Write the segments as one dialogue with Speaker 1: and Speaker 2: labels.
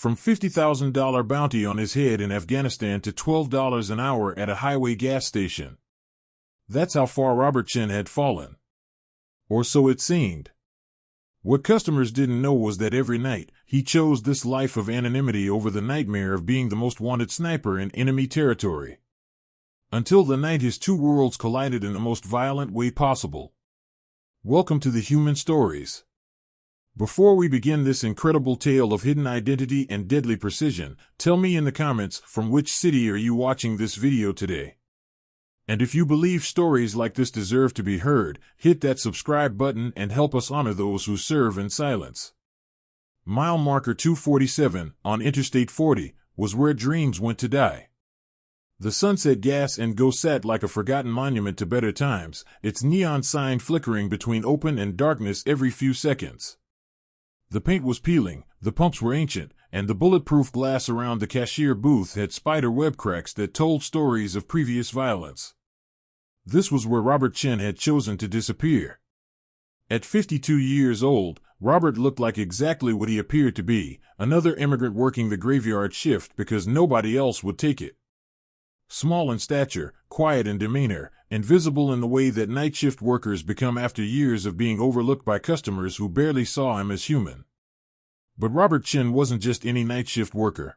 Speaker 1: From $50,000 bounty on his head in Afghanistan to $12 an hour at a highway gas station. That's how far Robert Chen had fallen. Or so it seemed. What customers didn't know was that every night, he chose this life of anonymity over the nightmare of being the most wanted sniper in enemy territory. Until the night his two worlds collided in the most violent way possible. Welcome to the Human Stories. Before we begin this incredible tale of hidden identity and deadly precision, tell me in the comments from which city are you watching this video today. And if you believe stories like this deserve to be heard, hit that subscribe button and help us honor those who serve in silence. Mile marker 247, on Interstate 40, was where dreams went to die. The Sunset Gas and Go sat like a forgotten monument to better times, its neon sign flickering between open and darkness every few seconds. The paint was peeling, the pumps were ancient, and the bulletproof glass around the cashier booth had spider web cracks that told stories of previous violence. This was where Robert Chen had chosen to disappear. At 52 years old, Robert looked like exactly what he appeared to be, another immigrant working the graveyard shift because nobody else would take it. Small in stature, quiet in demeanor, invisible in the way that night shift workers become after years of being overlooked by customers who barely saw him as human. But Robert Chen wasn't just any night shift worker.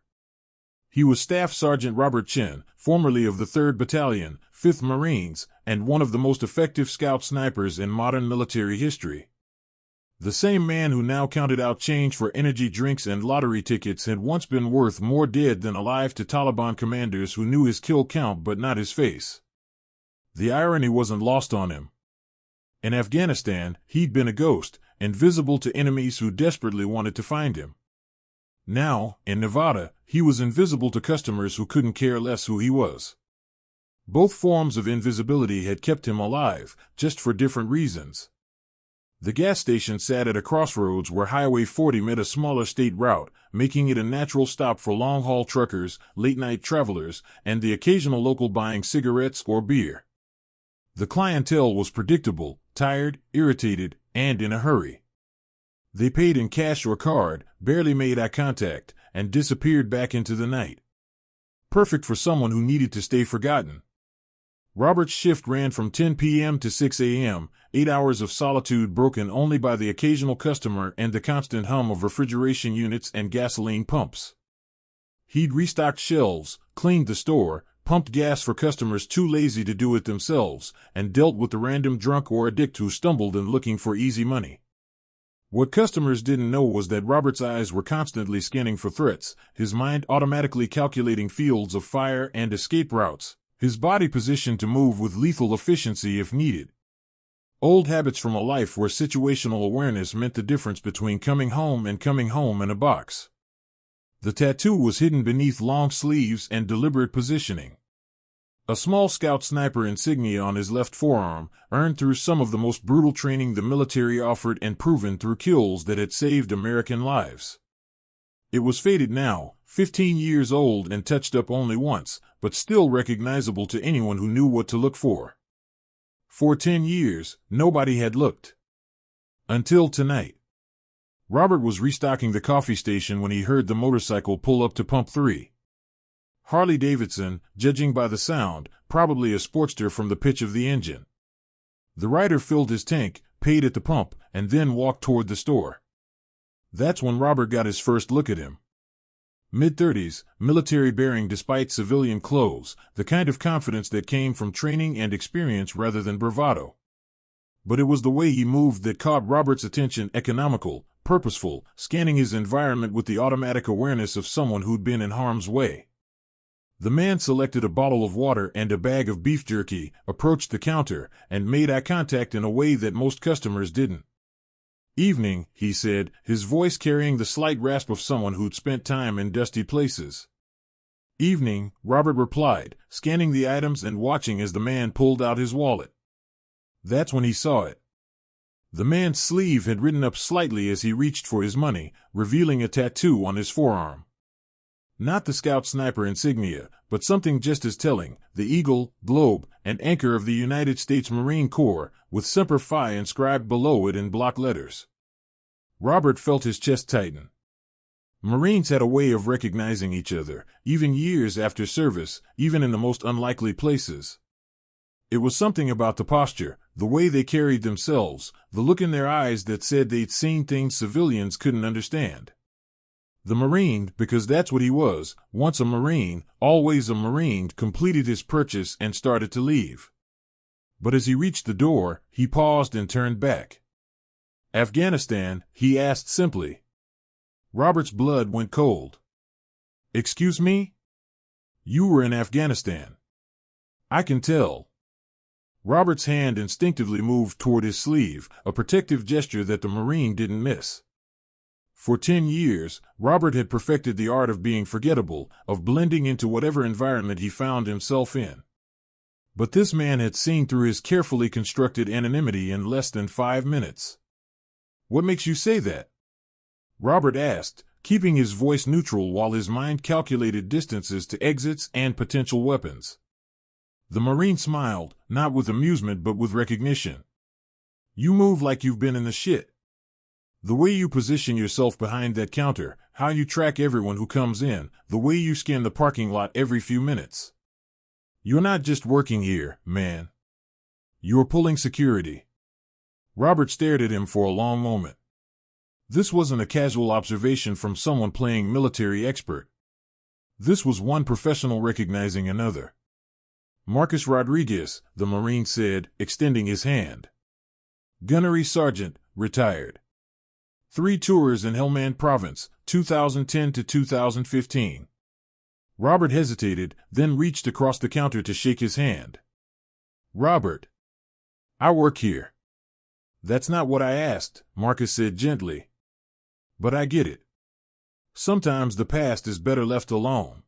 Speaker 1: He was Staff Sergeant Robert Chen, formerly of the 3rd Battalion, 5th Marines, and one of the most effective scout snipers in modern military history. The same man who now counted out change for energy drinks and lottery tickets had once been worth more dead than alive to Taliban commanders who knew his kill count but not his face. The irony wasn't lost on him. In Afghanistan, he'd been a ghost, invisible to enemies who desperately wanted to find him. Now, in Nevada, he was invisible to customers who couldn't care less who he was. Both forms of invisibility had kept him alive, just for different reasons. The gas station sat at a crossroads where Highway 40 met a smaller state route, making it a natural stop for long-haul truckers, late-night travelers, and the occasional local buying cigarettes or beer. The clientele was predictable, tired, irritated, and in a hurry. They paid in cash or card, barely made eye contact, and disappeared back into the night. Perfect for someone who needed to stay forgotten. Robert's shift ran from 10 p.m. to 6 a.m., 8 hours of solitude broken only by the occasional customer and the constant hum of refrigeration units and gasoline pumps. He'd restocked shelves, cleaned the store, pumped gas for customers too lazy to do it themselves, and dealt with the random drunk or addict who stumbled in looking for easy money. What customers didn't know was that Robert's eyes were constantly scanning for threats, his mind automatically calculating fields of fire and escape routes, his body positioned to move with lethal efficiency if needed. Old habits from a life where situational awareness meant the difference between coming home in a box. The tattoo was hidden beneath long sleeves and deliberate positioning. A small scout sniper insignia on his left forearm, earned through some of the most brutal training the military offered and proven through kills that had saved American lives. It was faded now, 15 years old and touched up only once, but still recognizable to anyone who knew what to look for. For 10 years, nobody had looked. Until tonight. Robert was restocking the coffee station when he heard the motorcycle pull up to pump 3. Harley Davidson, judging by the sound, probably a Sportster from the pitch of the engine. The rider filled his tank, paid at the pump, and then walked toward the store. That's when Robert got his first look at him. Mid-30s, military-bearing despite civilian clothes, the kind of confidence that came from training and experience rather than bravado. But it was the way he moved that caught Robert's attention, economical, purposeful, scanning his environment with the automatic awareness of someone who'd been in harm's way. The man selected a bottle of water and a bag of beef jerky, approached the counter, and made eye contact in a way that most customers didn't. "Evening," he said, his voice carrying the slight rasp of someone who'd spent time in dusty places. "Evening," Robert replied, scanning the items and watching as the man pulled out his wallet. That's when he saw it. The man's sleeve had written up slightly as he reached for his money, revealing a tattoo on his forearm. Not the scout sniper insignia, but something just as telling, the eagle, globe, and anchor of the United States Marine Corps, with Semper Fi inscribed below it in block letters. Robert felt his chest tighten. Marines had a way of recognizing each other, even years after service, even in the most unlikely places. It was something about the posture, the way they carried themselves, the look in their eyes that said they'd seen things civilians couldn't understand. The Marine, because that's what he was, once a Marine, always a Marine, completed his purchase and started to leave. But as he reached the door, he paused and turned back. Afghanistan, he asked simply. Robert's blood went cold. Excuse me? You were in Afghanistan. I can tell. Robert's hand instinctively moved toward his sleeve, a protective gesture that the Marine didn't miss. For 10 years, Robert had perfected the art of being forgettable, of blending into whatever environment he found himself in. But this man had seen through his carefully constructed anonymity in less than 5 minutes. What makes you say that? Robert asked, keeping his voice neutral while his mind calculated distances to exits and potential weapons. The Marine smiled, not with amusement but with recognition. You move like you've been in the shit. The way you position yourself behind that counter, how you track everyone who comes in, the way you scan the parking lot every few minutes. You're not just working here, man. You're pulling security. Robert stared at him for a long moment. This wasn't a casual observation from someone playing military expert. This was one professional recognizing another. Marcus Rodriguez, the Marine said, extending his hand. Gunnery Sergeant, retired. 3 tours in Helmand Province, 2010 to 2015. Robert hesitated, then reached across the counter to shake his hand. Robert. I work here. That's not what I asked, Marcus said gently. But I get it. Sometimes the past is better left alone.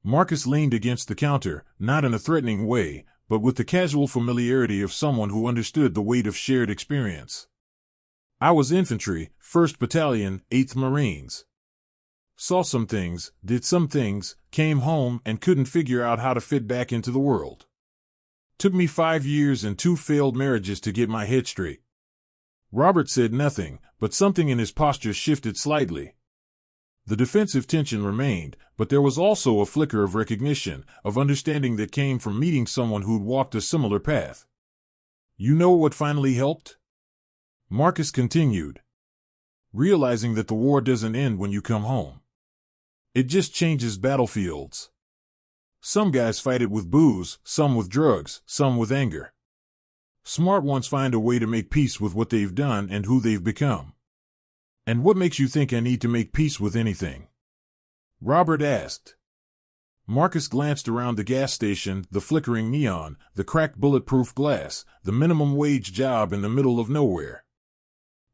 Speaker 1: Marcus leaned against the counter, not in a threatening way, but with the casual familiarity of someone who understood the weight of shared experience. I was infantry, 1st Battalion, 8th Marines. Saw some things, did some things, came home and couldn't figure out how to fit back into the world. Took me 5 years and 2 failed marriages to get my head straight. Robert said nothing, but something in his posture shifted slightly. The defensive tension remained, but there was also a flicker of recognition, of understanding that came from meeting someone who'd walked a similar path. You know what finally helped? Marcus continued. Realizing that the war doesn't end when you come home. It just changes battlefields. Some guys fight it with booze, some with drugs, some with anger. Smart ones find a way to make peace with what they've done and who they've become. And what makes you think I need to make peace with anything? Robert asked. Marcus glanced around the gas station, the flickering neon, the cracked bulletproof glass, the minimum wage job in the middle of nowhere.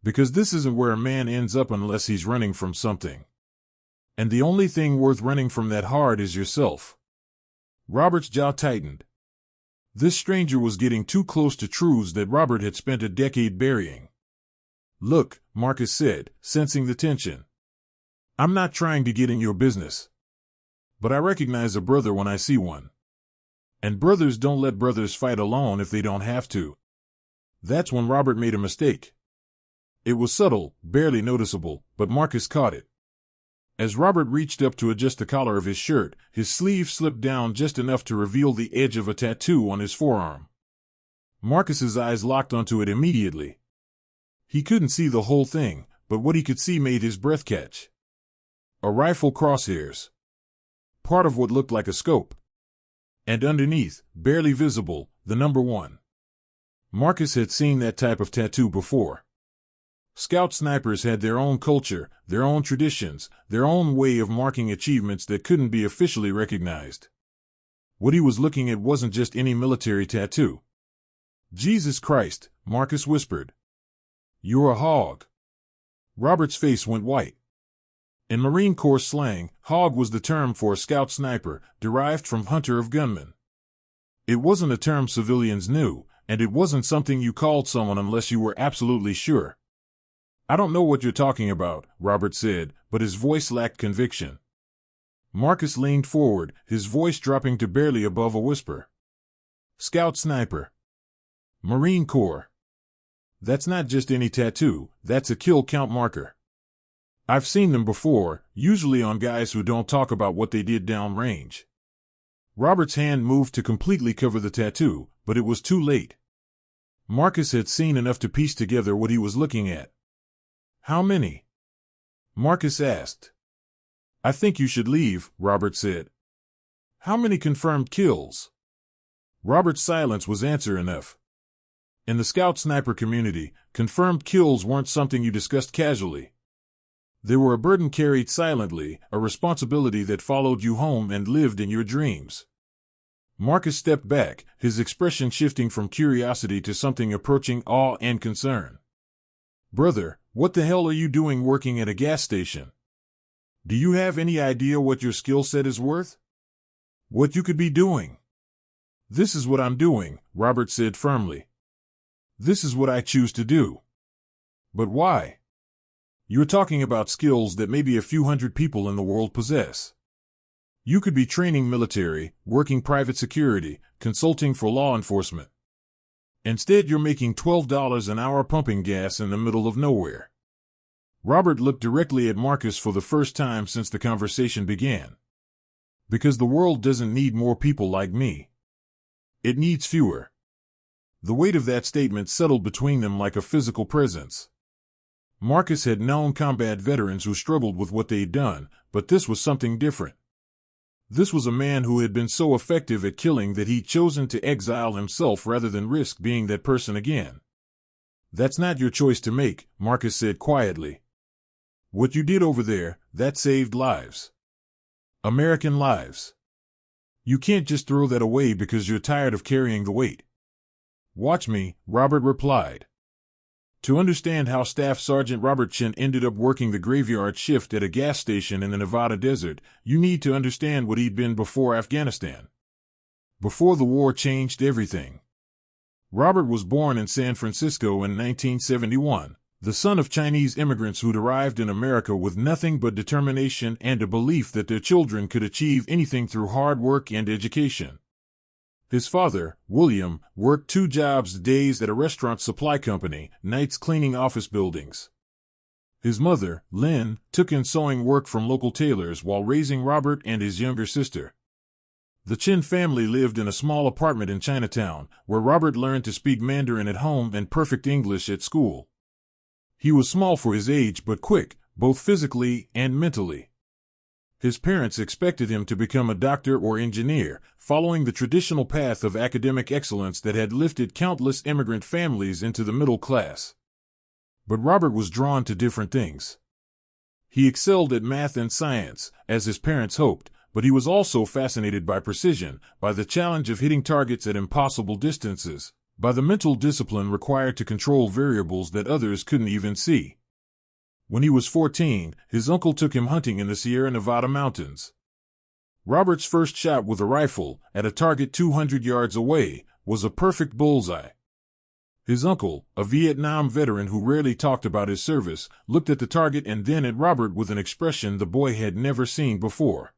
Speaker 1: Because this isn't where a man ends up unless he's running from something. And the only thing worth running from that hard is yourself. Robert's jaw tightened. This stranger was getting too close to truths that Robert had spent a decade burying. Look, Marcus said, sensing the tension. I'm not trying to get in your business. But I recognize a brother when I see one. And brothers don't let brothers fight alone if they don't have to. That's when Robert made a mistake. It was subtle, barely noticeable, but Marcus caught it. As Robert reached up to adjust the collar of his shirt, his sleeve slipped down just enough to reveal the edge of a tattoo on his forearm. Marcus's eyes locked onto it immediately. He couldn't see the whole thing, but what he could see made his breath catch. A rifle crosshairs. Part of what looked like a scope. And underneath, barely visible, the number 1. Marcus had seen that type of tattoo before. Scout snipers had their own culture, their own traditions, their own way of marking achievements that couldn't be officially recognized. What he was looking at wasn't just any military tattoo. Jesus Christ, Marcus whispered. You're a hog. Robert's face went white. In Marine Corps slang, hog was the term for a scout sniper, derived from hunter of gunmen. It wasn't a term civilians knew, and it wasn't something you called someone unless you were absolutely sure. I don't know what you're talking about, Robert said, but his voice lacked conviction. Marcus leaned forward, his voice dropping to barely above a whisper. Scout sniper. Marine Corps. That's not just any tattoo, that's a kill count marker. I've seen them before, usually on guys who don't talk about what they did downrange. Robert's hand moved to completely cover the tattoo, but it was too late. Marcus had seen enough to piece together what he was looking at. How many? Marcus asked. I think you should leave, Robert said. How many confirmed kills? Robert's silence was answer enough. In the scout sniper community, confirmed kills weren't something you discussed casually. They were a burden carried silently, a responsibility that followed you home and lived in your dreams. Marcus stepped back, his expression shifting from curiosity to something approaching awe and concern. Brother, what the hell are you doing working at a gas station? Do you have any idea what your skill set is worth? What you could be doing? This is what I'm doing, Robert said firmly. This is what I choose to do. But why? You're talking about skills that maybe a few hundred people in the world possess. You could be training military, working private security, consulting for law enforcement. Instead, you're making $12 an hour pumping gas in the middle of nowhere. Robert looked directly at Marcus for the first time since the conversation began. Because the world doesn't need more people like me. It needs fewer. The weight of that statement settled between them like a physical presence. Marcus had known combat veterans who struggled with what they'd done, but this was something different. This was a man who had been so effective at killing that he'd chosen to exile himself rather than risk being that person again. That's not your choice to make, Marcus said quietly. What you did over there, that saved lives. American lives. You can't just throw that away because you're tired of carrying the weight. Watch me, Robert replied. To understand how Staff Sergeant Robert Chen ended up working the graveyard shift at a gas station in the Nevada desert, you need to understand what he'd been before Afghanistan. Before the war changed everything. Robert was born in San Francisco in 1971, the son of Chinese immigrants who'd arrived in America with nothing but determination and a belief that their children could achieve anything through hard work and education. His father, William, worked 2 jobs days at a restaurant supply company, nights cleaning office buildings. His mother, Lynn, took in sewing work from local tailors while raising Robert and his younger sister. The Chen family lived in a small apartment in Chinatown, where Robert learned to speak Mandarin at home and perfect English at school. He was small for his age but quick, both physically and mentally. His parents expected him to become a doctor or engineer, following the traditional path of academic excellence that had lifted countless immigrant families into the middle class. But Robert was drawn to different things. He excelled at math and science, as his parents hoped, but he was also fascinated by precision, by the challenge of hitting targets at impossible distances, by the mental discipline required to control variables that others couldn't even see. When he was 14, his uncle took him hunting in the Sierra Nevada mountains. Robert's first shot with a rifle, at a target 200 yards away, was a perfect bullseye. His uncle, a Vietnam veteran who rarely talked about his service, looked at the target and then at Robert with an expression the boy had never seen before.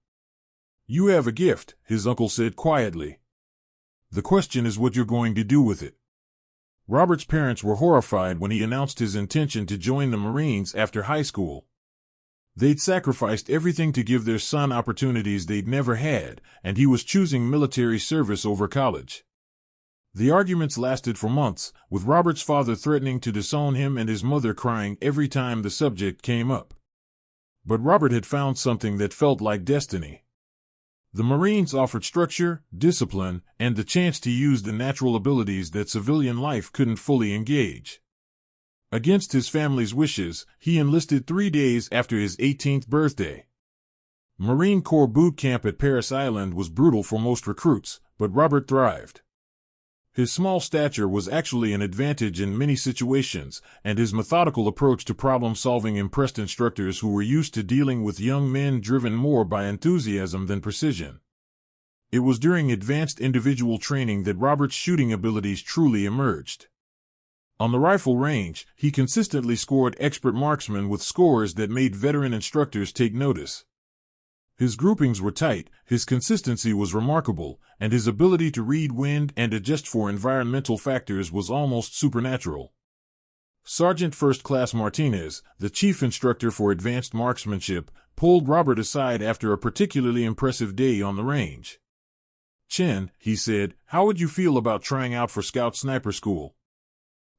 Speaker 1: You have a gift, his uncle said quietly. The question is what you're going to do with it. Robert's parents were horrified when he announced his intention to join the Marines after high school. They'd sacrificed everything to give their son opportunities they'd never had, and he was choosing military service over college. The arguments lasted for months, with Robert's father threatening to disown him and his mother crying every time the subject came up. But Robert had found something that felt like destiny. The Marines offered structure, discipline, and the chance to use the natural abilities that civilian life couldn't fully engage. Against his family's wishes, he enlisted 3 days after his 18th birthday. Marine Corps boot camp at Parris Island was brutal for most recruits, but Robert thrived. His small stature was actually an advantage in many situations, and his methodical approach to problem-solving impressed instructors who were used to dealing with young men driven more by enthusiasm than precision. It was during advanced individual training that Robert's shooting abilities truly emerged. On the rifle range, he consistently scored expert marksmen with scores that made veteran instructors take notice. His groupings were tight, his consistency was remarkable, and his ability to read wind and adjust for environmental factors was almost supernatural. Sergeant First Class Martinez, the chief instructor for advanced marksmanship, pulled Robert aside after a particularly impressive day on the range. "Chen," he said, "how would you feel about trying out for Scout Sniper School?"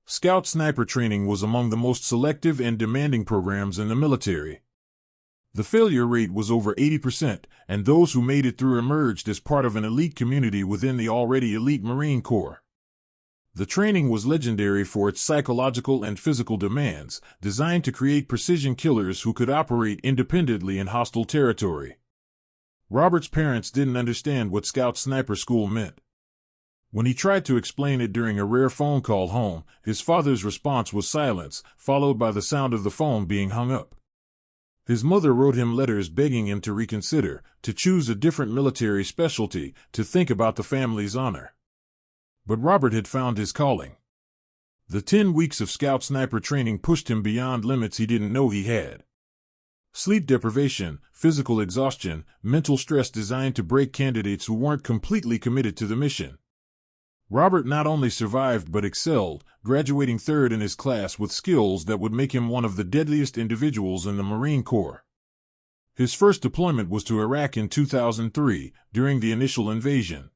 Speaker 1: Scout Sniper training was among the most selective and demanding programs in the military. The failure rate was over 80%, and those who made it through emerged as part of an elite community within the already elite Marine Corps. The training was legendary for its psychological and physical demands, designed to create precision killers who could operate independently in hostile territory. Robert's parents didn't understand what Scout Sniper School meant. When he tried to explain it during a rare phone call home, his father's response was silence, followed by the sound of the phone being hung up. His mother wrote him letters begging him to reconsider, to choose a different military specialty, to think about the family's honor. But Robert had found his calling. The 10 weeks of Scout Sniper training pushed him beyond limits he didn't know he had. Sleep deprivation, physical exhaustion, mental stress designed to break candidates who weren't completely committed to the mission. Robert not only survived but excelled, graduating third in his class with skills that would make him one of the deadliest individuals in the Marine Corps. His first deployment was to Iraq in 2003, during the initial invasion.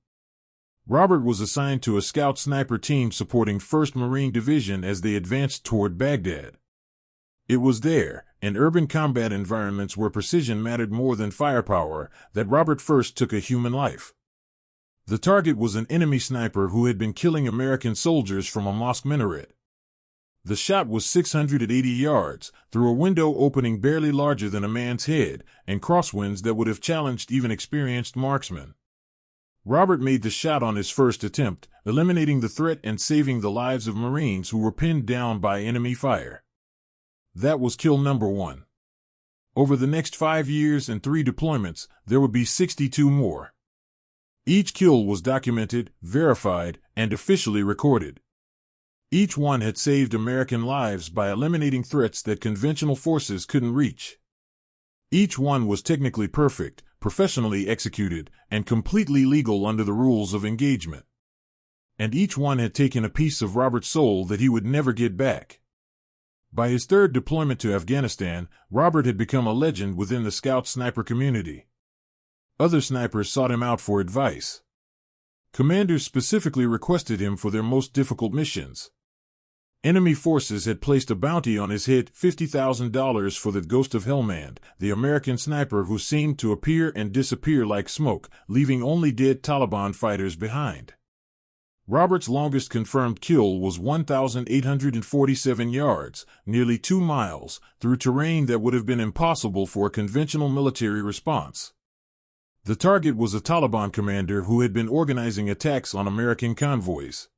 Speaker 1: Robert was assigned to a Scout Sniper team supporting 1st Marine Division as they advanced toward Baghdad. It was there, in urban combat environments where precision mattered more than firepower, that Robert first took a human life. The target was an enemy sniper who had been killing American soldiers from a mosque minaret. The shot was 680 yards, through a window opening barely larger than a man's head, and crosswinds that would have challenged even experienced marksmen. Robert made the shot on his first attempt, eliminating the threat and saving the lives of Marines who were pinned down by enemy fire. That was kill number 1. Over the next 5 years and 3 deployments, there would be 62 more. Each kill was documented, verified, and officially recorded. Each one had saved American lives by eliminating threats that conventional forces couldn't reach. Each one was technically perfect, professionally executed, and completely legal under the rules of engagement. And each one had taken a piece of Robert's soul that he would never get back. By his 3rd deployment to Afghanistan, Robert had become a legend within the Scout Sniper community. Other snipers sought him out for advice. Commanders specifically requested him for their most difficult missions. Enemy forces had placed a bounty on his head, $50,000 for the Ghost of Helmand, the American sniper who seemed to appear and disappear like smoke, leaving only dead Taliban fighters behind. Robert's longest confirmed kill was 1,847 yards, nearly 2 miles, through terrain that would have been impossible for a conventional military response. The target was a Taliban commander who had been organizing attacks on American convoys.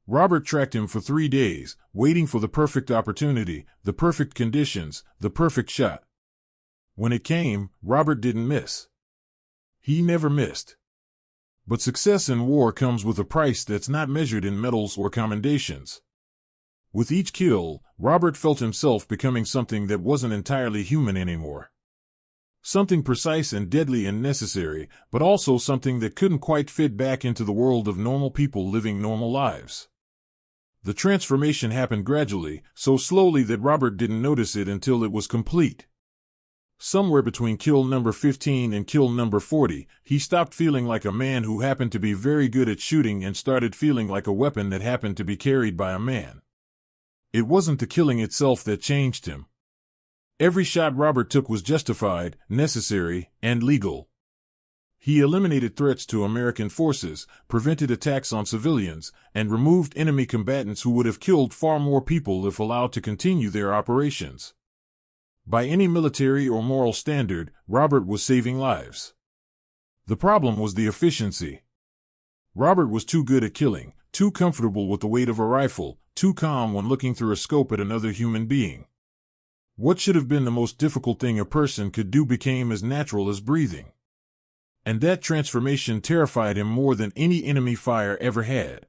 Speaker 1: Robert tracked him for 3 days, waiting for the perfect opportunity, the perfect conditions, the perfect shot. When it came, Robert didn't miss. He never missed. But success in war comes with a price that's not measured in medals or commendations. With each kill, Robert felt himself becoming something that wasn't entirely human anymore. Something precise and deadly and necessary, but also something that couldn't quite fit back into the world of normal people living normal lives. The transformation happened gradually, so slowly that Robert didn't notice it until it was complete. Somewhere between kill number 15 and kill number 40, he stopped feeling like a man who happened to be very good at shooting and started feeling like a weapon that happened to be carried by a man. It wasn't the killing itself that changed him. Every shot Robert took was justified, necessary, and legal. He eliminated threats to American forces, prevented attacks on civilians, and removed enemy combatants who would have killed far more people if allowed to continue their operations. By any military or moral standard, Robert was saving lives. The problem was the efficiency. Robert was too good at killing, too comfortable with the weight of a rifle, too calm when looking through a scope at another human being. What should have been the most difficult thing a person could do became as natural as breathing. And that transformation terrified him more than any enemy fire ever had.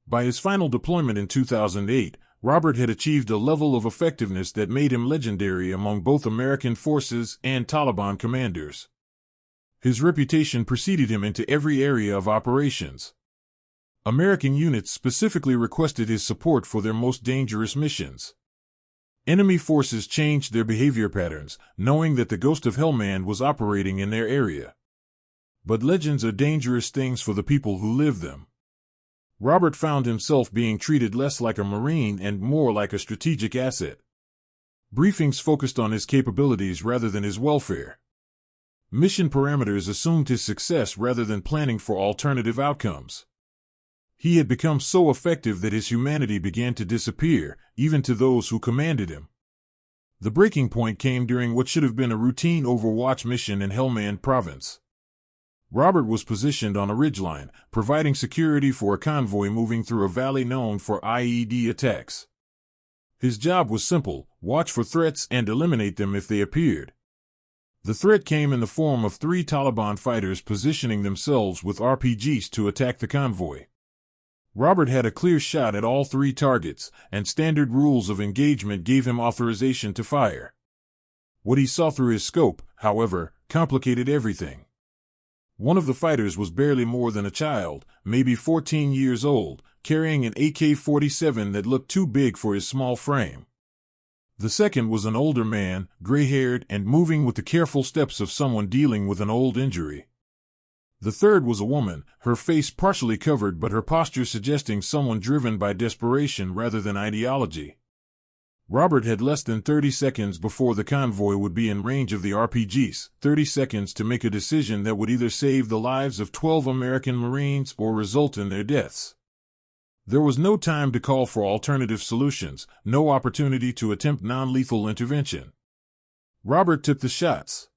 Speaker 1: By his final deployment in 2008, Robert had achieved a level of effectiveness that made him legendary among both American forces and Taliban commanders. His reputation preceded him into every area of operations. American units specifically requested his support for their most dangerous missions. Enemy forces changed their behavior patterns, knowing that the Ghost of Hellman was operating in their area. But legends are dangerous things for the people who live them. Robert found himself being treated less like a Marine and more like a strategic asset. Briefings focused on his capabilities rather than his welfare. Mission parameters assumed his success rather than planning for alternative outcomes. He had become so effective that his humanity began to disappear, even to those who commanded him. The breaking point came during what should have been a routine Overwatch mission in Helmand Province. Robert was positioned on a ridgeline, providing security for a convoy moving through a valley known for IED attacks. His job was simple: watch for threats and eliminate them if they appeared. The threat came in the form of 3 Taliban fighters positioning themselves with RPGs to attack the convoy. Robert had a clear shot at all 3 targets, and standard rules of engagement gave him authorization to fire. What he saw through his scope, however, complicated everything. One of the fighters was barely more than a child, maybe 14 years old, carrying an AK-47 that looked too big for his small frame. The second was an older man, gray-haired and moving with the careful steps of someone dealing with an old injury. The third was a woman, her face partially covered but her posture suggesting someone driven by desperation rather than ideology. Robert had less than 30 seconds before the convoy would be in range of the RPGs, 30 seconds to make a decision that would either save the lives of 12 American Marines or result in their deaths. There was no time to call for alternative solutions, no opportunity to attempt non-lethal intervention. Robert took the shots.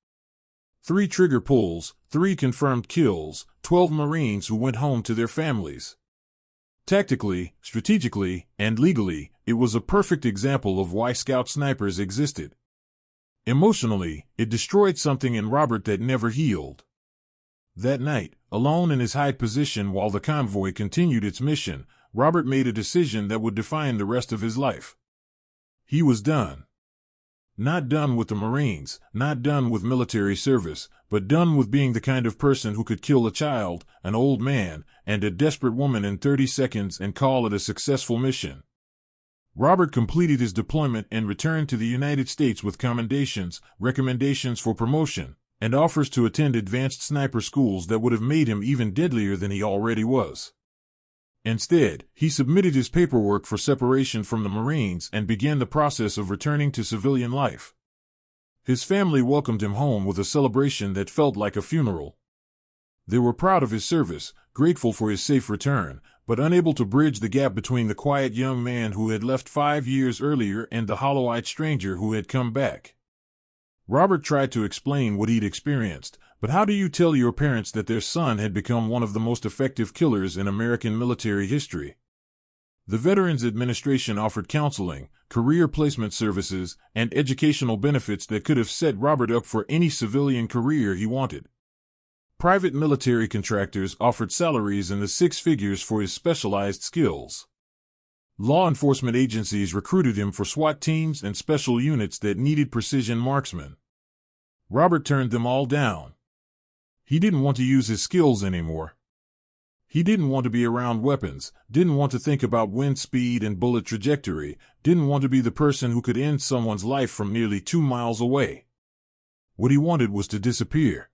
Speaker 1: 3 trigger pulls, 3 confirmed kills, 12 Marines who went home to their families. Tactically, strategically, and legally, it was a perfect example of why scout snipers existed. Emotionally, it destroyed something in Robert that never healed. That night, alone in his hide position while the convoy continued its mission, Robert made a decision that would define the rest of his life. He was done. Not done with the Marines, not done with military service, but done with being the kind of person who could kill a child, an old man, and a desperate woman in 30 seconds and call it a successful mission. Robert completed his deployment and returned to the United States with commendations, recommendations for promotion, and offers to attend advanced sniper schools that would have made him even deadlier than he already was. Instead, he submitted his paperwork for separation from the Marines and began the process of returning to civilian life. His family welcomed him home with a celebration that felt like a funeral. They were proud of his service, grateful for his safe return, but unable to bridge the gap between the quiet young man who had left 5 years earlier and the hollow-eyed stranger who had come back. Robert tried to explain what he'd experienced, but how do you tell your parents that their son had become one of the most effective killers in American military history? The Veterans Administration offered counseling, career placement services, and educational benefits that could have set Robert up for any civilian career he wanted. Private military contractors offered salaries in the 6 figures for his specialized skills. Law enforcement agencies recruited him for SWAT teams and special units that needed precision marksmen. Robert turned them all down. He didn't want to use his skills anymore. He didn't want to be around weapons, didn't want to think about wind speed and bullet trajectory, didn't want to be the person who could end someone's life from nearly 2 miles away. What he wanted was to disappear.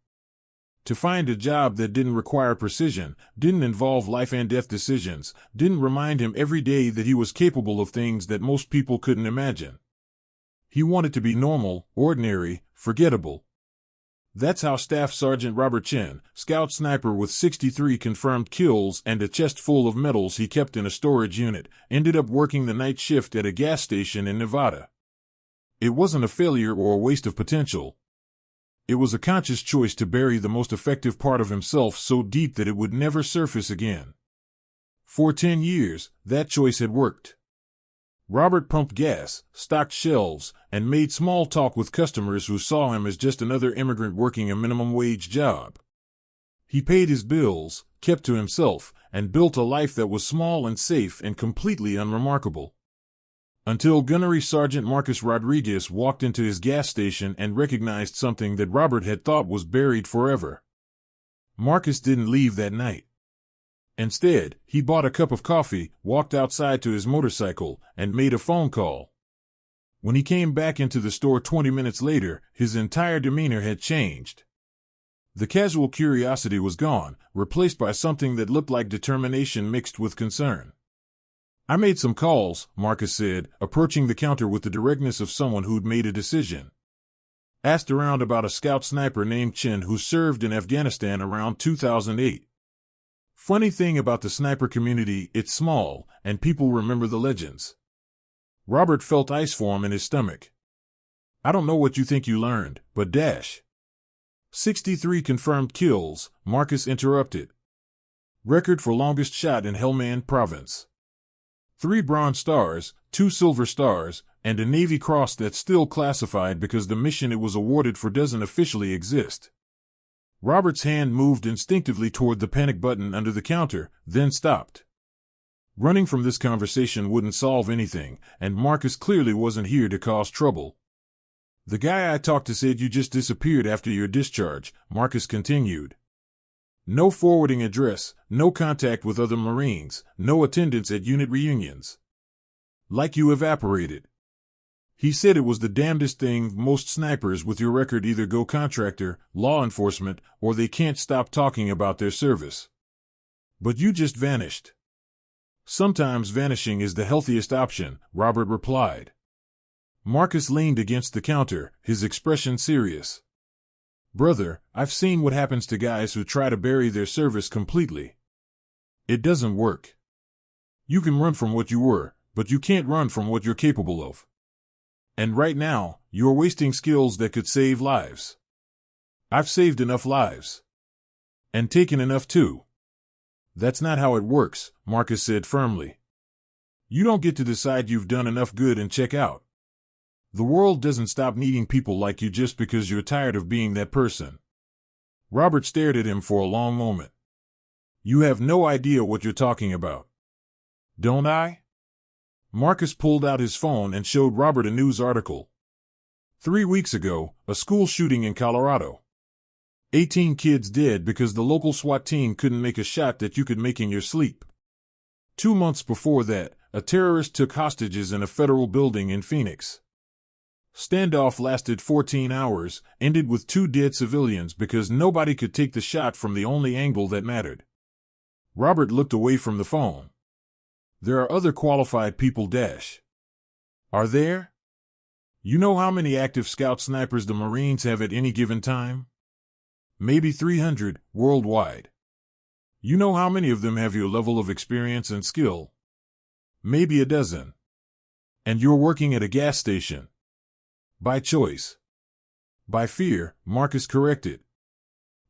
Speaker 1: To find a job that didn't require precision, didn't involve life and death decisions, didn't remind him every day that he was capable of things that most people couldn't imagine. He wanted to be normal, ordinary, forgettable. That's how Staff Sergeant Robert Chen, scout sniper with 63 confirmed kills and a chest full of medals he kept in a storage unit, ended up working the night shift at a gas station in Nevada. It wasn't a failure or a waste of potential. It was a conscious choice to bury the most effective part of himself so deep that it would never surface again. For 10 years, that choice had worked. Robert pumped gas, stocked shelves, and made small talk with customers who saw him as just another immigrant working a minimum wage job. He paid his bills, kept to himself, and built a life that was small and safe and completely unremarkable. Until Gunnery Sergeant Marcus Rodriguez walked into his gas station and recognized something that Robert had thought was buried forever. Marcus didn't leave that night. Instead, he bought a cup of coffee, walked outside to his motorcycle, and made a phone call. When he came back into the store 20 minutes later, his entire demeanor had changed. The casual curiosity was gone, replaced by something that looked like determination mixed with concern. "I made some calls," Marcus said, approaching the counter with the directness of someone who'd made a decision. "Asked around about a scout sniper named Chen who served in Afghanistan around 2008. Funny thing about the sniper community, it's small, and people remember the legends." Robert felt ice form in his stomach. "I don't know what you think you learned, but 63 confirmed kills," Marcus interrupted. "Record for longest shot in Helmand province. 3 Bronze Stars, 2 Silver Stars, and a Navy Cross that's still classified because the mission it was awarded for doesn't officially exist." Robert's hand moved instinctively toward the panic button under the counter, then stopped. Running from this conversation wouldn't solve anything, and Marcus clearly wasn't here to cause trouble. "The guy I talked to said you just disappeared after your discharge," Marcus continued. "No forwarding address, no contact with other Marines, no attendance at unit reunions. Like you evaporated. He said it was the damnedest thing. Most snipers with your record either go contractor, law enforcement, or they can't stop talking about their service. But you just vanished." "Sometimes vanishing is the healthiest option," Robert replied. Marcus leaned against the counter, his expression serious. "Brother, I've seen what happens to guys who try to bury their service completely. It doesn't work. You can run from what you were, but you can't run from what you're capable of. And right now, you're wasting skills that could save lives. I've saved enough lives. And taken enough too." "That's not how it works," Marcus said firmly. "You don't get to decide you've done enough good and check out. The world doesn't stop needing people like you just because you're tired of being that person." Robert stared at him for a long moment. "You have no idea what you're talking about." "Don't I?" Marcus pulled out his phone and showed Robert a news article. 3 weeks ago, a school shooting in Colorado. 18 kids dead because the local SWAT team couldn't make a shot that you could make in your sleep. 2 months before that, a terrorist took hostages in a federal building in Phoenix. Standoff lasted 14 hours, ended with 2 dead civilians because nobody could take the shot from the only angle that mattered. Robert looked away from the phone. "There are other qualified people. Are there? You know how many active scout snipers the Marines have at any given time? Maybe 300, worldwide. You know how many of them have your level of experience and skill? Maybe a dozen. And you're working at a gas station. By choice. By fear," Marcus corrected.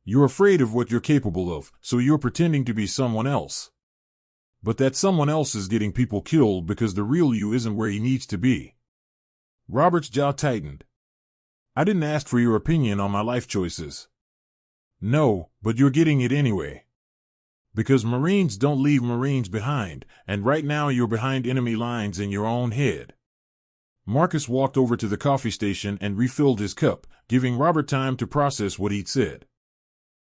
Speaker 1: "You're afraid of what you're capable of, so you're pretending to be someone else. But that someone else is getting people killed because the real you isn't where he needs to be." Robert's jaw tightened. "I didn't ask for your opinion on my life choices." "No, but you're getting it anyway. Because Marines don't leave Marines behind, and right now you're behind enemy lines in your own head." Marcus walked over to the coffee station and refilled his cup, giving Robert time to process what he'd said.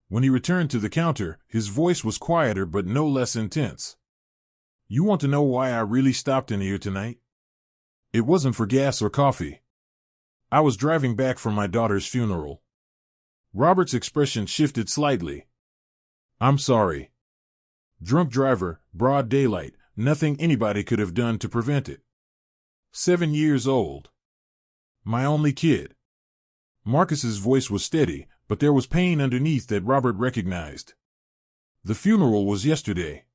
Speaker 1: When he returned to the counter, his voice was quieter but no less intense. "You want to know why I really stopped in here tonight? It wasn't for gas or coffee. I was driving back from my daughter's funeral." Robert's expression shifted slightly. "I'm sorry." "Drunk driver, broad daylight, nothing anybody could have done to prevent it. 7 years old. My only kid." Marcus's voice was steady, but there was pain underneath that Robert recognized. "The funeral was yesterday.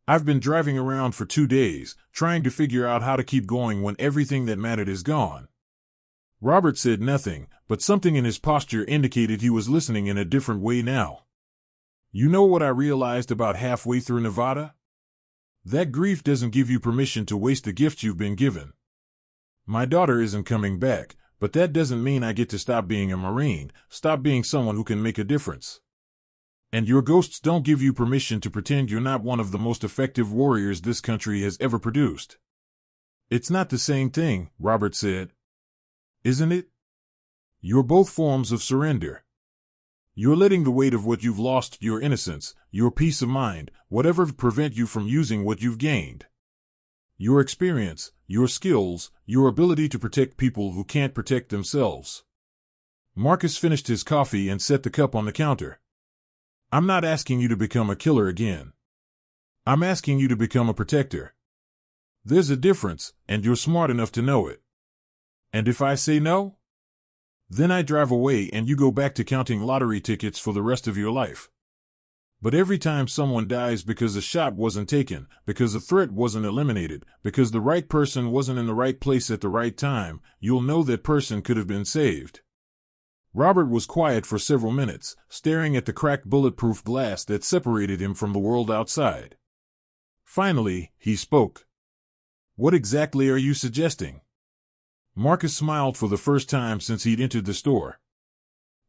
Speaker 1: I've been driving around for 2 days, trying to figure out how to keep going when everything that mattered is gone." Robert said nothing, but something in his posture indicated he was listening in a different way now. "You know what I realized about halfway through Nevada? That grief doesn't give you permission to waste the gift you've been given. My daughter isn't coming back, but that doesn't mean I get to stop being a Marine, stop being someone who can make a difference. And your ghosts don't give you permission to pretend you're not one of the most effective warriors this country has ever produced." "It's not the same thing," Robert said. "Isn't it? You're both forms of surrender. You're letting the weight of what you've lost, your innocence, your peace of mind, whatever, prevent you from using what you've gained. Your experience, your skills, your ability to protect people who can't protect themselves. Marcus finished his coffee and set the cup on the counter. I'm not asking you to become a killer again. I'm asking you to become a protector. There's a difference, and you're smart enough to know it. And if I say no? Then I drive away and you go back to counting lottery tickets for the rest of your life. But every time someone dies because a shot wasn't taken, because a threat wasn't eliminated, because the right person wasn't in the right place at the right time, you'll know that person could have been saved. Robert was quiet for several minutes, staring at the cracked bulletproof glass that separated him from the world outside. Finally, he spoke. What exactly are you suggesting? Marcus smiled for the first time since he'd entered the store.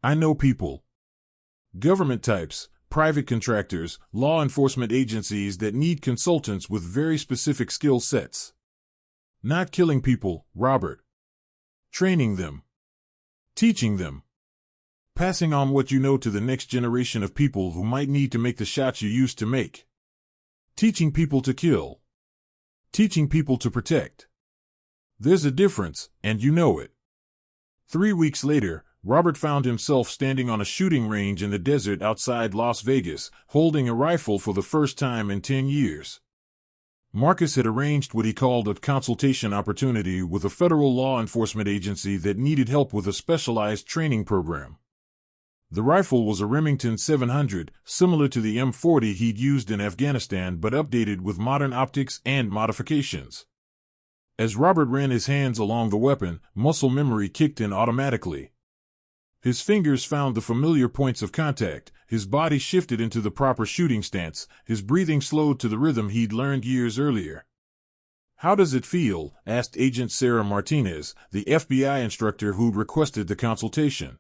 Speaker 1: I know people. Government types, private contractors, law enforcement agencies that need consultants with very specific skill sets. Not killing people, Robert. Training them. Teaching them. Passing on what you know to the next generation of people who might need to make the shots you used to make. Teaching people to kill. Teaching people to protect. There's a difference, and you know it. 3 weeks later, Robert found himself standing on a shooting range in the desert outside Las Vegas, holding a rifle for the first time in 10 years. Marcus had arranged what he called a consultation opportunity with a federal law enforcement agency that needed help with a specialized training program. The rifle was a Remington 700, similar to the M40 he'd used in Afghanistan but updated with modern optics and modifications. As Robert ran his hands along the weapon, muscle memory kicked in automatically. His fingers found the familiar points of contact, his body shifted into the proper shooting stance, his breathing slowed to the rhythm he'd learned years earlier. How does it feel? Asked Agent Sarah Martinez, the FBI instructor who'd requested the consultation.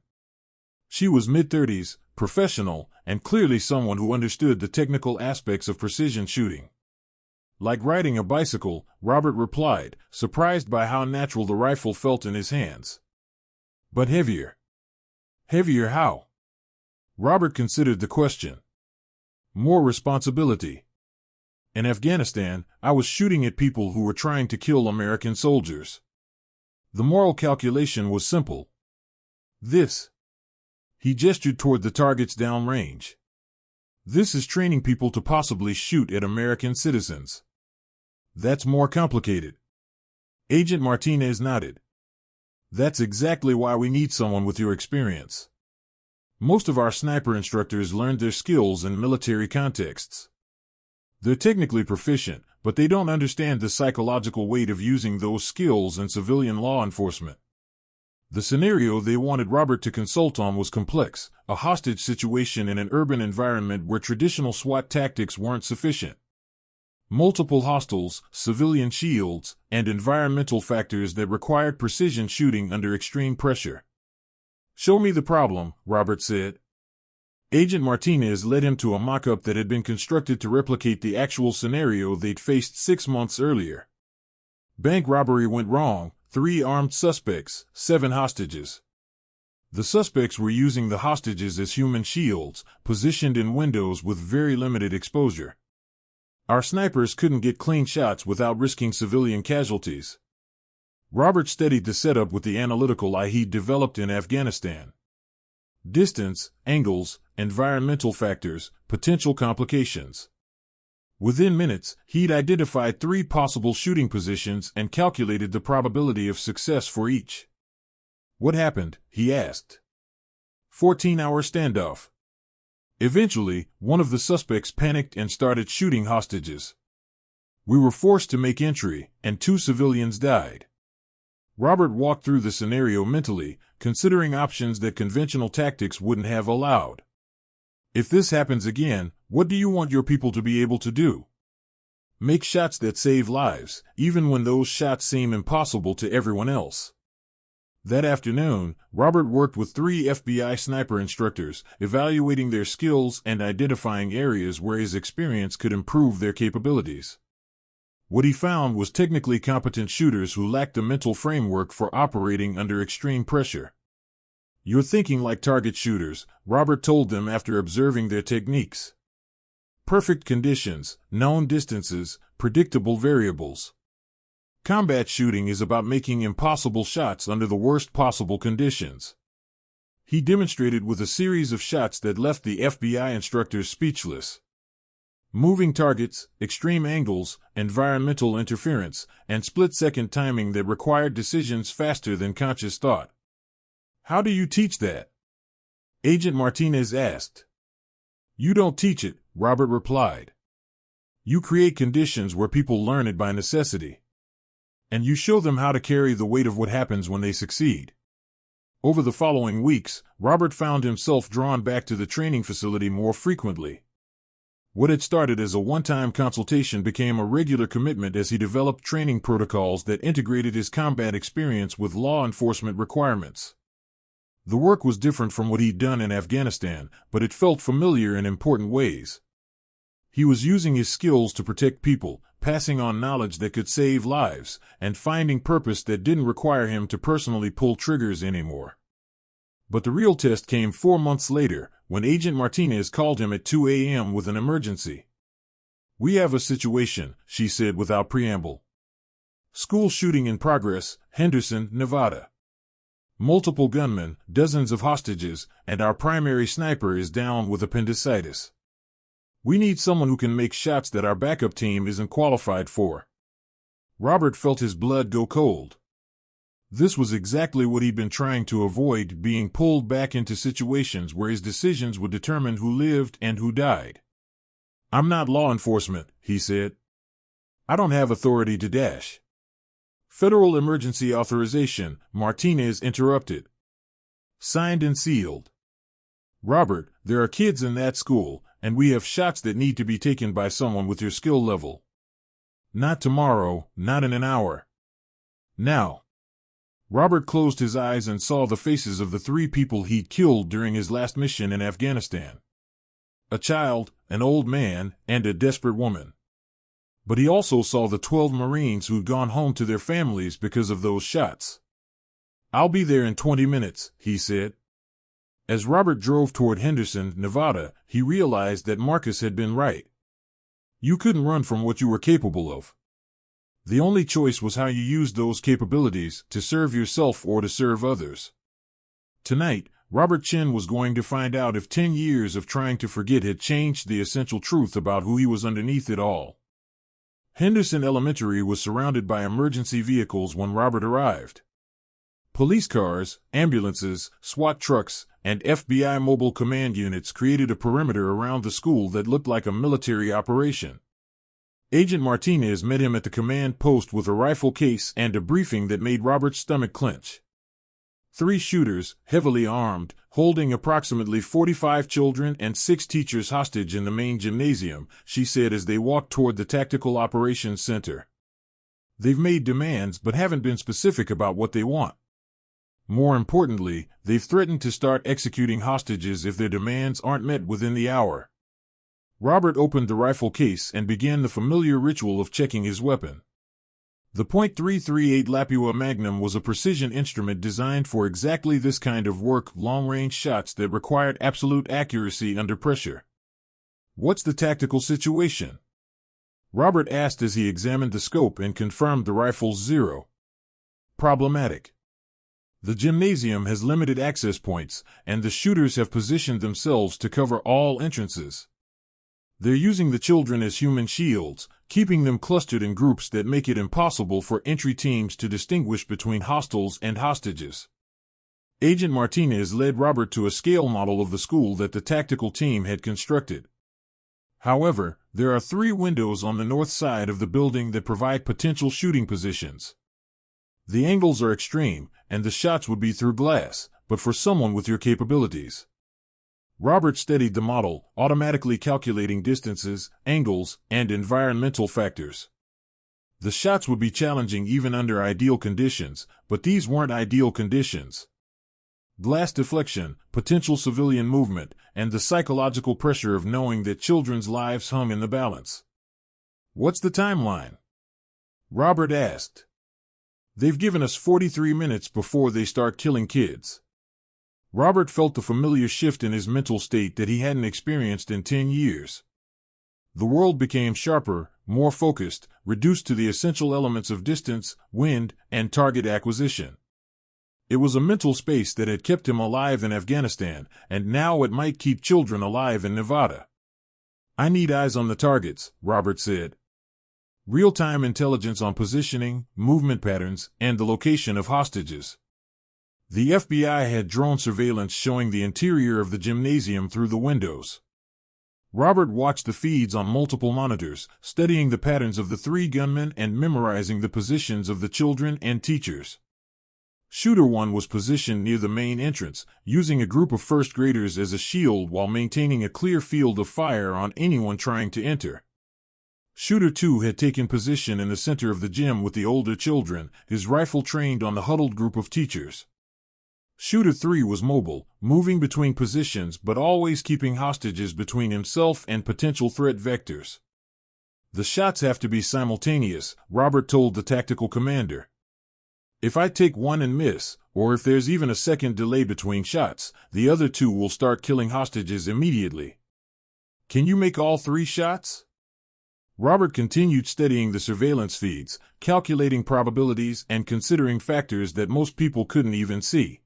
Speaker 1: She was mid-30s, professional, and clearly someone who understood the technical aspects of precision shooting. Like riding a bicycle, Robert replied, surprised by how natural the rifle felt in his hands. But heavier. Heavier how? Robert considered the question. More responsibility. In Afghanistan, I was shooting at people who were trying to kill American soldiers. The moral calculation was simple. This. He gestured toward the targets downrange. This is training people to possibly shoot at American citizens. That's more complicated. Agent Martinez nodded. That's exactly why we need someone with your experience. Most of our sniper instructors learned their skills in military contexts. They're technically proficient, but they don't understand the psychological weight of using those skills in civilian law enforcement. The scenario they wanted Robert to consult on was complex, a hostage situation in an urban environment where traditional SWAT tactics weren't sufficient. Multiple hostiles, civilian shields, and environmental factors that required precision shooting under extreme pressure. Show me the problem, Robert said. Agent Martinez led him to a mock-up that had been constructed to replicate the actual scenario they'd faced 6 months earlier. Bank robbery went wrong, 3 armed suspects, 7 hostages. The suspects were using the hostages as human shields, positioned in windows with very limited exposure. Our snipers couldn't get clean shots without risking civilian casualties. Robert studied the setup with the analytical eye he'd developed in Afghanistan. Distance, angles, environmental factors, potential complications. Within minutes, he'd identified 3 possible shooting positions and calculated the probability of success for each. What happened? He asked. 14-hour standoff. Eventually, one of the suspects panicked and started shooting hostages. We were forced to make entry, and 2 civilians died. Robert walked through the scenario mentally, considering options that conventional tactics wouldn't have allowed. If this happens again, what do you want your people to be able to do? Make shots that save lives, even when those shots seem impossible to everyone else. That afternoon, Robert worked with 3 FBI sniper instructors, evaluating their skills and identifying areas where his experience could improve their capabilities. What he found was technically competent shooters who lacked the mental framework for operating under extreme pressure. You're thinking like target shooters, Robert told them after observing their techniques. Perfect conditions, known distances, predictable variables. Combat shooting is about making impossible shots under the worst possible conditions. He demonstrated with a series of shots that left the FBI instructors speechless. Moving targets, extreme angles, environmental interference, and split-second timing that required decisions faster than conscious thought. How do you teach that? Agent Martinez asked. You don't teach it, Robert replied. You create conditions where people learn it by necessity. And you show them how to carry the weight of what happens when they succeed. Over the following weeks, Robert found himself drawn back to the training facility more frequently. What had started as a one-time consultation became a regular commitment as he developed training protocols that integrated his combat experience with law enforcement requirements. The work was different from what he'd done in Afghanistan, but it felt familiar in important ways. He was using his skills to protect people, passing on knowledge that could save lives, and finding purpose that didn't require him to personally pull triggers anymore. But the real test came 4 months later, when Agent Martinez called him at 2 a.m. with an emergency. We have a situation, she said without preamble. School shooting in progress, Henderson, Nevada. Multiple gunmen, dozens of hostages, and our primary sniper is down with appendicitis. We need someone who can make shots that our backup team isn't qualified for. Robert felt his blood go cold. This was exactly what he'd been trying to avoid, being pulled back into situations where his decisions would determine who lived and who died. I'm not law enforcement, he said. I don't have authority to dash. Federal emergency authorization, Martinez interrupted. Signed and sealed. Robert, there are kids in that school, and we have shots that need to be taken by someone with your skill level. Not tomorrow, not in an hour. Now. Robert closed his eyes and saw the faces of the 3 people he'd killed during his last mission in Afghanistan. A child, an old man, and a desperate woman. But he also saw the 12 Marines who'd gone home to their families because of those shots. I'll be there in 20 minutes, he said. As Robert drove toward Henderson, Nevada, he realized that Marcus had been right. You couldn't run from what you were capable of. The only choice was how you used those capabilities, to serve yourself or to serve others. Tonight, Robert Chen was going to find out if 10 years of trying to forget had changed the essential truth about who he was underneath it all. Henderson Elementary was surrounded by emergency vehicles when Robert arrived. Police cars, ambulances, SWAT trucks, and FBI mobile command units created a perimeter around the school that looked like a military operation. Agent Martinez met him at the command post with a rifle case and a briefing that made Robert's stomach clench. 3 shooters, heavily armed, holding approximately 45 children and 6 teachers hostage in the main gymnasium, she said as they walked toward the Tactical Operations Center. They've made demands but haven't been specific about what they want. More importantly, they've threatened to start executing hostages if their demands aren't met within the hour. Robert opened the rifle case and began the familiar ritual of checking his weapon. The .338 Lapua Magnum was a precision instrument designed for exactly this kind of work, long-range shots that required absolute accuracy under pressure. What's the tactical situation? Robert asked as he examined the scope and confirmed the rifle's 0. Problematic. The gymnasium has limited access points, and the shooters have positioned themselves to cover all entrances. They're using the children as human shields, keeping them clustered in groups that make it impossible for entry teams to distinguish between hostiles and hostages. Agent Martinez led Robert to a scale model of the school that the tactical team had constructed. However, there are 3 windows on the north side of the building that provide potential shooting positions. The angles are extreme, and the shots would be through glass, but for someone with your capabilities. Robert studied the model, automatically calculating distances, angles, and environmental factors. The shots would be challenging even under ideal conditions, but these weren't ideal conditions. Glass deflection, potential civilian movement, and the psychological pressure of knowing that children's lives hung in the balance. What's the timeline? Robert asked. They've given us 43 minutes before they start killing kids. Robert felt the familiar shift in his mental state that he hadn't experienced in 10 years. The world became sharper, more focused, reduced to the essential elements of distance, wind, and target acquisition. It was a mental space that had kept him alive in Afghanistan, and now it might keep children alive in Nevada. "I need eyes on the targets," Robert said. "Real-time intelligence on positioning, movement patterns, and the location of hostages." The FBI had drone surveillance showing the interior of the gymnasium through the windows. Robert watched the feeds on multiple monitors, studying the patterns of the 3 gunmen and memorizing the positions of the children and teachers. Shooter 1 was positioned near the main entrance, using a group of first graders as a shield while maintaining a clear field of fire on anyone trying to enter. Shooter 2 had taken position in the center of the gym with the older children, his rifle trained on the huddled group of teachers. Shooter 3 was mobile, moving between positions but always keeping hostages between himself and potential threat vectors. "The shots have to be simultaneous," Robert told the tactical commander. "If I take one and miss, or if there's even a second delay between shots, the other 2 will start killing hostages immediately. Can you make all 3 shots?" Robert continued studying the surveillance feeds, calculating probabilities and considering factors that most people couldn't even see.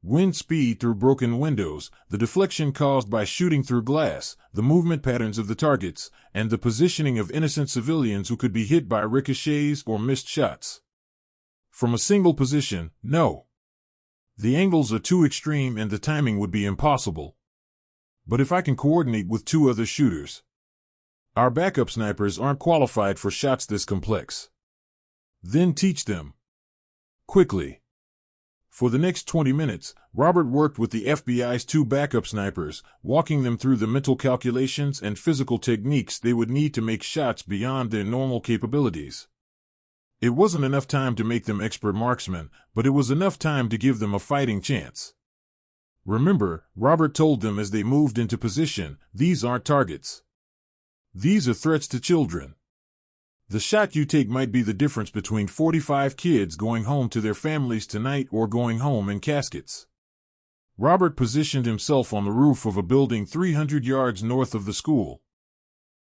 Speaker 1: Wind speed through broken windows, the deflection caused by shooting through glass, the movement patterns of the targets, and the positioning of innocent civilians who could be hit by ricochets or missed shots. From a single position, no. The angles are too extreme and the timing would be impossible. But if I can coordinate with 2 other shooters. Our backup snipers aren't qualified for shots this complex. Then teach them. Quickly. For the next 20 minutes, Robert worked with the FBI's 2 backup snipers, walking them through the mental calculations and physical techniques they would need to make shots beyond their normal capabilities. It wasn't enough time to make them expert marksmen, but it was enough time to give them a fighting chance. "Remember," Robert told them as they moved into position, "these aren't targets. These are threats to children. The shot you take might be the difference between 45 kids going home to their families tonight or going home in caskets." Robert positioned himself on the roof of a building 300 yards north of the school.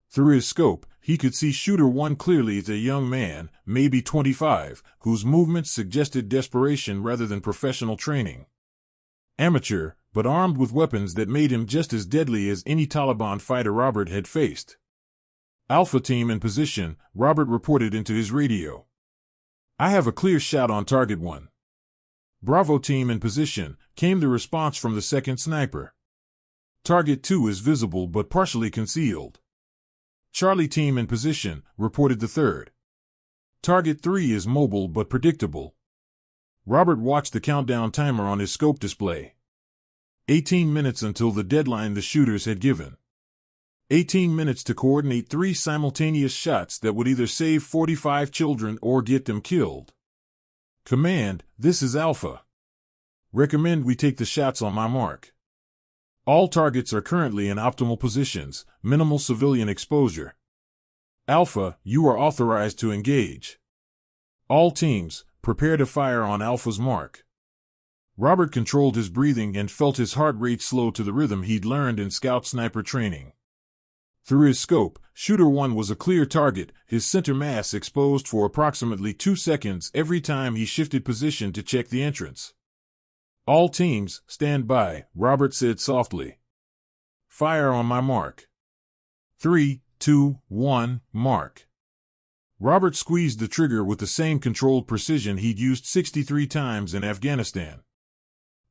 Speaker 1: Through his scope, he could see Shooter 1 clearly as a young man, maybe 25, whose movements suggested desperation rather than professional training. Amateur, but armed with weapons that made him just as deadly as any Taliban fighter Robert had faced. "Alpha team in position," Robert reported into his radio. "I have a clear shot on target 1. "Bravo team in position," came the response from the second sniper. "Target 2 is visible but partially concealed." "Charlie team in position," reported the third. "Target 3 is mobile but predictable." Robert watched the countdown timer on his scope display. 18 minutes until the deadline the shooters had given. 18 minutes to coordinate 3 simultaneous shots that would either save 45 children or get them killed. "Command, this is Alpha. Recommend we take the shots on my mark. All targets are currently in optimal positions, minimal civilian exposure. Alpha, you are authorized to engage. All teams, prepare to fire on Alpha's mark." Robert controlled his breathing and felt his heart rate slow to the rhythm he'd learned in scout sniper training. Through his scope, Shooter 1 was a clear target, his center mass exposed for approximately 2 seconds every time he shifted position to check the entrance. "All teams, stand by," Robert said softly. "Fire on my mark. 3, 2, 1, mark." Robert squeezed the trigger with the same controlled precision he'd used 63 times in Afghanistan.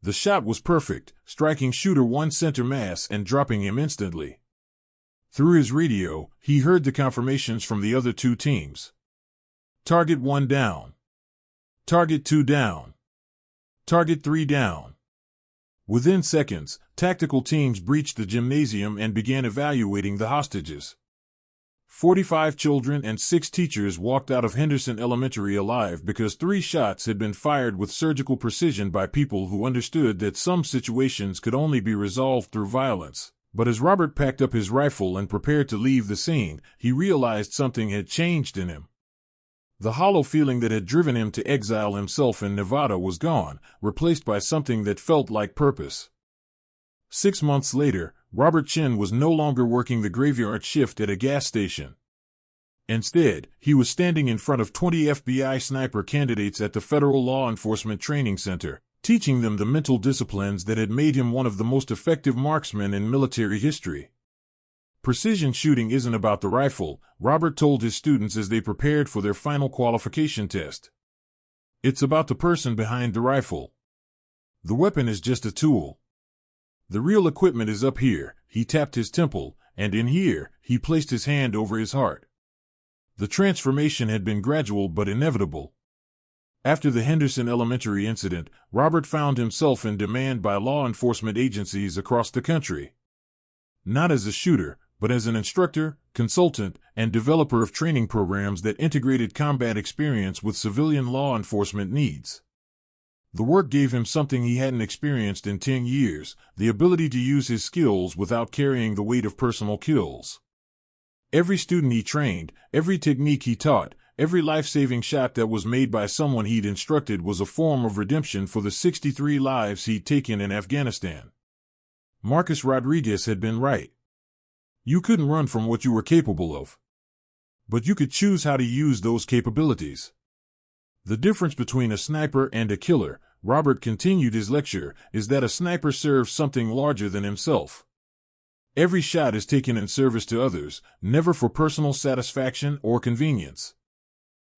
Speaker 1: The shot was perfect, striking Shooter 1 center mass and dropping him instantly. Through his radio, he heard the confirmations from the other 2 teams. "Target 1 down. Target 2 down. Target 3 down." Within seconds, tactical teams breached the gymnasium and began evaluating the hostages. 45 children and 6 teachers walked out of Henderson Elementary alive because 3 shots had been fired with surgical precision by people who understood that some situations could only be resolved through violence. But as Robert packed up his rifle and prepared to leave the scene, he realized something had changed in him. The hollow feeling that had driven him to exile himself in Nevada was gone, replaced by something that felt like purpose. 6 months later, Robert Chen was no longer working the graveyard shift at a gas station. Instead, he was standing in front of 20 FBI sniper candidates at the Federal Law Enforcement Training Center, teaching them the mental disciplines that had made him one of the most effective marksmen in military history. Precision shooting isn't about the rifle, Robert told his students as they prepared for their final qualification test. It's about the person behind the rifle. The weapon is just a tool. The real equipment is up here. He tapped his temple, and in here, he placed his hand over his heart. The transformation had been gradual but inevitable. After the Henderson Elementary incident, Robert found himself in demand by law enforcement agencies across the country. Not as a shooter, but as an instructor, consultant, and developer of training programs that integrated combat experience with civilian law enforcement needs. The work gave him something he hadn't experienced in 10 years, the ability to use his skills without carrying the weight of personal kills. Every student he trained, every technique he taught, every life-saving shot that was made by someone he'd instructed was a form of redemption for the 63 lives he'd taken in Afghanistan. Marcus Rodriguez had been right. You couldn't run from what you were capable of. But you could choose how to use those capabilities. The difference between a sniper and a killer, Robert continued his lecture, is that a sniper serves something larger than himself. Every shot is taken in service to others, never for personal satisfaction or convenience.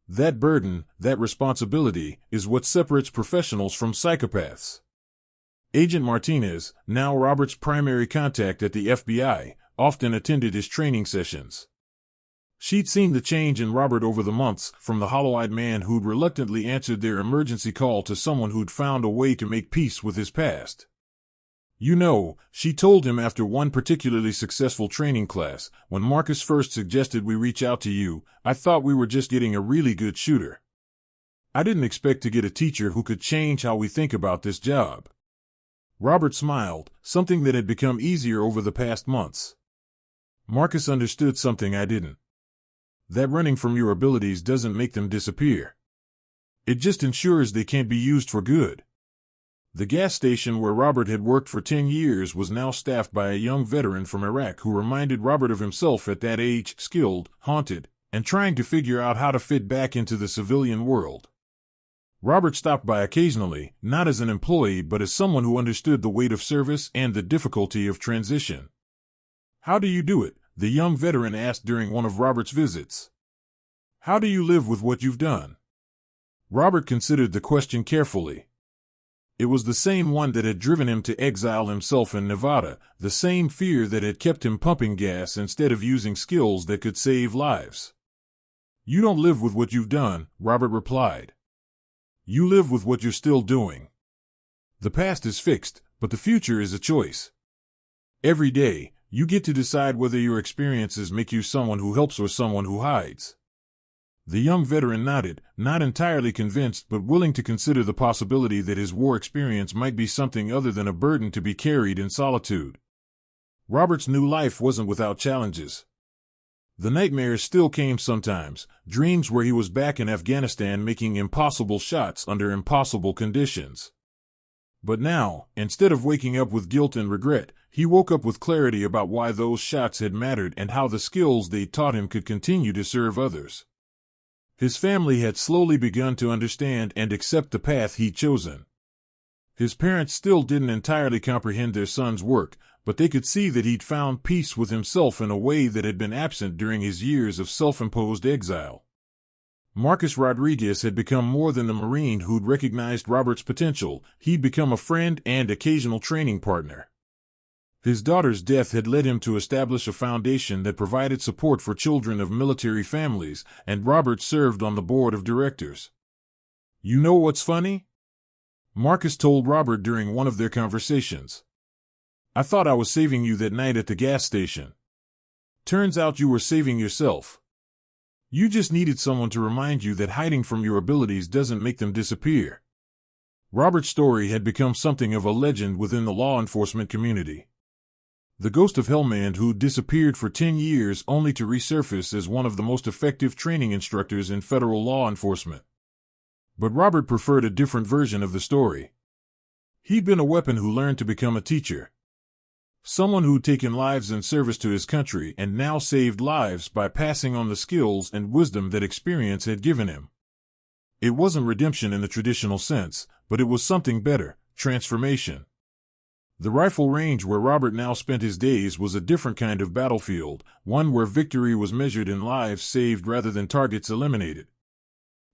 Speaker 1: That burden, that responsibility, is what separates professionals from psychopaths. Agent Martinez, now Robert's primary contact at the FBI, often attended his training sessions. She'd seen the change in Robert over the months, from the hollow-eyed man who'd reluctantly answered their emergency call to someone who'd found a way to make peace with his past. You know, she told him after one particularly successful training class, when Marcus first suggested we reach out to you, I thought we were just getting a really good shooter. I didn't expect to get a teacher who could change how we think about this job. Robert smiled, something that had become easier over the past months. Marcus understood something I didn't. That running from your abilities doesn't make them disappear. It just ensures they can't be used for good. The gas station where Robert had worked for 10 years was now staffed by a young veteran from Iraq who reminded Robert of himself at that age, skilled, haunted, and trying to figure out how to fit back into the civilian world. Robert stopped by occasionally, not as an employee but as someone who understood the weight of service and the difficulty of transition. How do you do it? The young veteran asked during one of Robert's visits. How do you live with what you've done? Robert considered the question carefully. It was the same one that had driven him to exile himself in Nevada, the same fear that had kept him pumping gas instead of using skills that could save lives. You don't live with what you've done, Robert replied. You live with what you're still doing. The past is fixed, but the future is a choice. Every day, you get to decide whether your experiences make you someone who helps or someone who hides. The young veteran nodded, not entirely convinced but willing to consider the possibility that his war experience might be something other than a burden to be carried in solitude. Robert's new life wasn't without challenges. The nightmares still came sometimes, dreams where he was back in Afghanistan making impossible shots under impossible conditions. But now, instead of waking up with guilt and regret, he woke up with clarity about why those shots had mattered and how the skills they taught him could continue to serve others. His family had slowly begun to understand and accept the path he'd chosen. His parents still didn't entirely comprehend their son's work, but they could see that he'd found peace with himself in a way that had been absent during his years of self-imposed exile. Marcus Rodriguez had become more than the Marine who'd recognized Robert's potential. He'd become a friend and occasional training partner. His daughter's death had led him to establish a foundation that provided support for children of military families, and Robert served on the board of directors. You know what's funny? Marcus told Robert during one of their conversations. I thought I was saving you that night at the gas station. Turns out you were saving yourself. You just needed someone to remind you that hiding from your abilities doesn't make them disappear. Robert's story had become something of a legend within the law enforcement community. The ghost of Hellman who disappeared for 10 years only to resurface as one of the most effective training instructors in federal law enforcement. But Robert preferred a different version of the story. He'd been a weapon who learned to become a teacher. Someone who'd taken lives in service to his country and now saved lives by passing on the skills and wisdom that experience had given him. It wasn't redemption in the traditional sense, but it was something better, transformation. The rifle range where Robert now spent his days was a different kind of battlefield, one where victory was measured in lives saved rather than targets eliminated.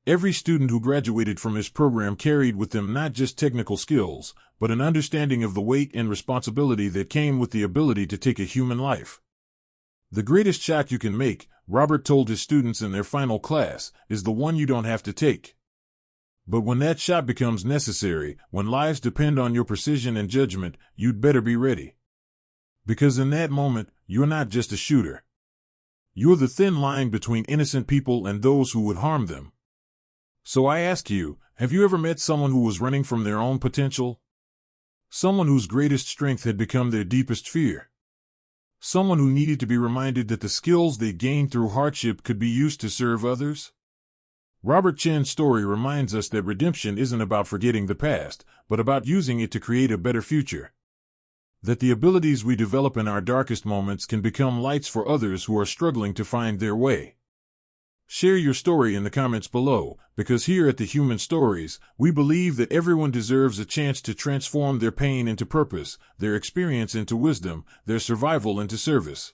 Speaker 1: Every student who graduated from his program carried with them not just technical skills, but an understanding of the weight and responsibility that came with the ability to take a human life. The greatest shot you can make, Robert told his students in their final class, is the one you don't have to take. But when that shot becomes necessary, when lives depend on your precision and judgment, you'd better be ready. Because in that moment, you're not just a shooter. You're the thin line between innocent people and those who would harm them. So I ask you, have you ever met someone who was running from their own potential? Someone whose greatest strength had become their deepest fear? Someone who needed to be reminded that the skills they gained through hardship could be used to serve others? Robert Chen's story reminds us that redemption isn't about forgetting the past, but about using it to create a better future. That the abilities we develop in our darkest moments can become lights for others who are struggling to find their way. Share your story in the comments below, because here at The Human Stories, we believe that everyone deserves a chance to transform their pain into purpose, their experience into wisdom, their survival into service.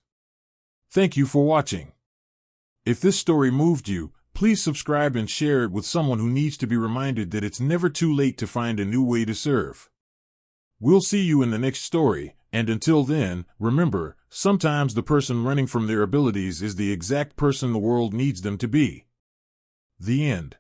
Speaker 1: Thank you for watching. If this story moved you, please subscribe and share it with someone who needs to be reminded that it's never too late to find a new way to serve. We'll see you in the next story, and until then, remember, sometimes the person running from their abilities is the exact person the world needs them to be. The end.